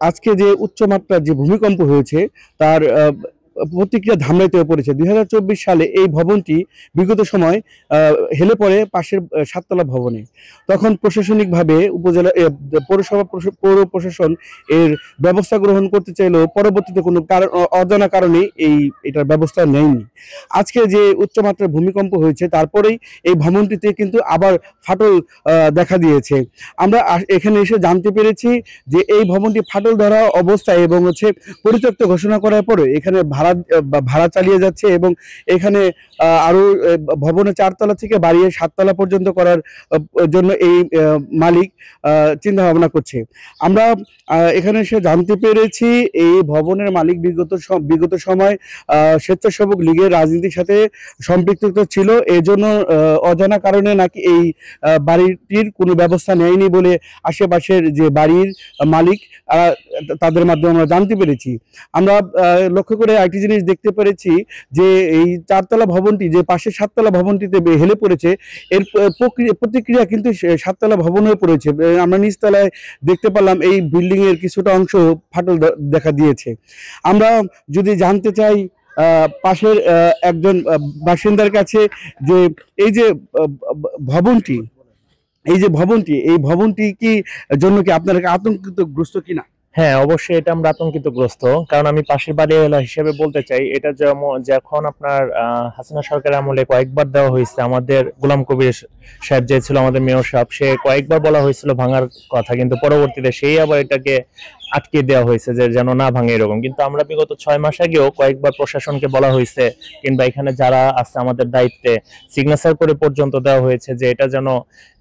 আজকে যে উচ্চমাত্রার যে ভূমিকম্প হয়েছে তার প্রতিক্রিয়া ধামরাইতে পড়েছে। 2024 সালে এই ভবনটি বিগত সময় হেলে পড়ে পাশের সাততলা ভবনে। তখন প্রশাসনিকভাবে উপজেলা পৌরসভা পৌর প্রশাসন এর ব্যবস্থা গ্রহণ করতে চাইলেও পরবর্তীতে কোনো কারণ অজানা কারণে এটার ব্যবস্থা নেয়নি। আজকে যে উচ্চমাত্রার ভূমিকম্প হয়েছে তারপরেই এই ভবনটিতে কিন্তু আবার ফাটল দেখা দিয়েছে। আমরা এখানে এসে জানতে পেরেছি যে এই ভবনটি ফাটল ধরা অবস্থায় এবং পরিত্যক্ত ঘোষণা করার পরে এখানে ভাড়া চালিয়ে যাচ্ছে এবং এখানে আরো ভবনের 4 তলা থেকে বাড়িয়ে 7 তলা পর্যন্ত করার জন্য এই মালিক চিন্তা ভাবনা করছে। আমরা এখানে এসে জানতে পেরেছি এই ভবনের মালিক বিগত সময় স্বেচ্ছাসেবক লীগের রাজনীতির সাথে সম্পৃক্ত ছিল। এই জন্য অজানা কারণে নাকি এই বাড়িটির কোনো ব্যবস্থা নেয়নি বলে আশেপাশের যে বাড়ির মালিক তাদের মাধ্যমে আমরা জানতে পেরেছি। আমরা লক্ষ্য করে একটি জিনিস দেখতে পেরেছি যে এই 4 তলা ভবনটি যে পাশে 7 তলা ভবনটিতে হেলে পড়েছে এর প্রতিক্রিয়া কিন্তু 7 তলা ভবন হয়ে পড়েছে। আমরা নিচতলায় দেখতে পেলাম এই বিল্ডিং এর কিছুটা অংশ ফাটল দেখা দিয়েছে। আমরা যদি জানতে চাই পাশের একজন বাসিন্দার কাছে যে এই যে ভবনটি এই ভবনটি কি জন্য কি আপনারা আতঙ্কিতগ্রস্ত কিনা? হ্যাঁ, অবশ্যই এটা আমরা আতঙ্কিতগ্রস্ত। কারণ আমি পাশের বাড়ি এলা হিসেবে বলতে চাই, এটা যখন আপনার হাসিনা সরকারের আমলে কয়েকবার দেওয়া হয়েছে, আমাদের গোলাম কবির সাহেব যে ছিল আমাদের মেয়র সাহেব, সে কয়েকবার বলা হয়েছিল ভাঙার কথা, কিন্তু পরবর্তীতে সেই আবার এটাকে আটকে দেওয়া হয়েছে যে যেন না ভাঙে এরকম। কিন্তু আমরা বিগত 6 মাস আগেও কয়েকবার প্রশাসনকে বলা হয়েছে কিংবা এখানে যারা আছে আমাদের দায়িত্বে সিগনেচার করে পর্যন্ত দেওয়া হয়েছে যে এটা যেন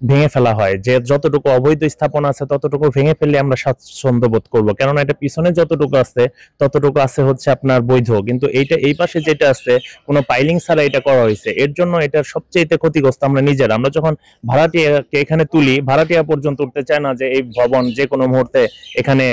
ভেঙে ফেলা হয়, যে যতটুকু অবৈধ স্থাপনা আছে ততটুকু ভেঙে ফেললে আমরা স্বাচ্ছন্দ্য বোধ করবো। কেননা এটা পিছনে যতটুকু আছে ততটুকু আছে হচ্ছে আপনার বৈধ, কিন্তু এইটা এই পাশে যেটা আছে কোনো পাইলিং ছাড়া এটা করা হয়েছে। এর জন্য এটা সবচেয়ে ক্ষতিগ্রস্ত আমরা নিজেরা। আমরা যখন ভাড়াটিয়াকে এখানে তুলি, ভাড়াটিয়া পর্যন্ত উঠতে চায় না যে এই ভবন যে কোনো মুহূর্তে এখানে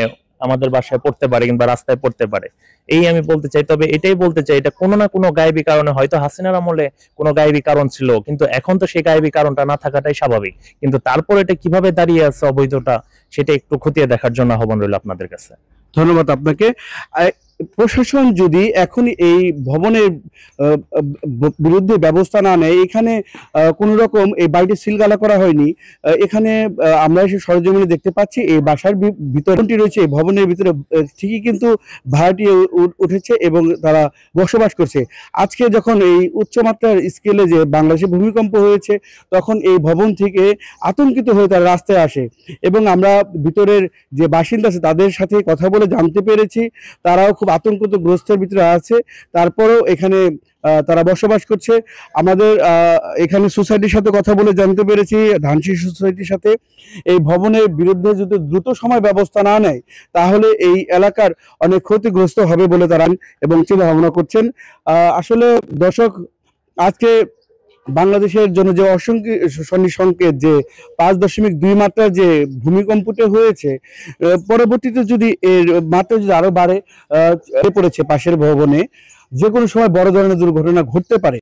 আমাদের বাসায় পড়তে পারে কিংবা রাস্তায় পড়তে পারে। এই আমি বলতে চাই। তবে এটাই বলতে চাই, এটা কোনো না কোনো গায়েবী কারণে, হয়তো হাসিনার আমলে কোনো গায়েবী কারণ ছিল, কিন্তু এখন তো সেই গায়েবী কারণটা না থাকাটাই স্বাভাবিক। কিন্তু তারপর এটা কিভাবে দাঁড়িয়ে আছে অবৈধটা, সেটা একটু খতিয়ে দেখার জন্য আহ্বান রইল আপনাদের কাছে। ধন্যবাদ আপনাকে। প্রশাসন যদি এখন এই ভবনের বিরুদ্ধে ব্যবস্থা না নেয়, এখানে কোন রকম এই বাড়িটি সিলগালা করা হয়নি। এখানে আমরা এসে সরজমিনে দেখতে পাচ্ছি এই বাসার ভিতরটি রয়েছে, এই ভবনের ভিতরে ঠিকই কিন্তু ভাড়াটি উঠেছে এবং তারা বসবাস করছে। আজকে যখন এই উচ্চমাত্রার স্কেলে যে বাংলাদেশে ভূমিকম্প হয়েছে তখন এই ভবন থেকে আতঙ্কিত হয়ে তারা রাস্তায় আসে এবং আমরা ভিতরের যে বাসিন্দা আছে তাদের সাথে কথা বলে জানতে পেরেছি তারাও খুব আতঙ্কগ্রস্তের ভিতরে আছে। তারপরেও এখানে তারা বসবাস করছে। আমাদের এখানে সোসাইটির সাথে কথা বলে জানতে পেরেছি, ধানশির সোসাইটির সাথে, এই ভবনের বিরুদ্ধে যদি দ্রুত সময় ব্যবস্থা না নেয় তাহলে এই এলাকার অনেক ক্ষতিগ্রস্ত হবে বলে তারা এবং চিন্তা ভাবনা করছেন। আসলে দর্শক, আজকে বাংলাদেশের জন্য যে শনি সংকেত যে 5.2 মাত্রার যে ভূমিকম্পটা হয়েছে, পরবর্তীতে যদি এর মাত্রা যদি আরো বাড়ে পড়েছে পাশের ভবনে, যে কোনো সময় বড় ধরনের দুর্ঘটনা ঘটতে পারে।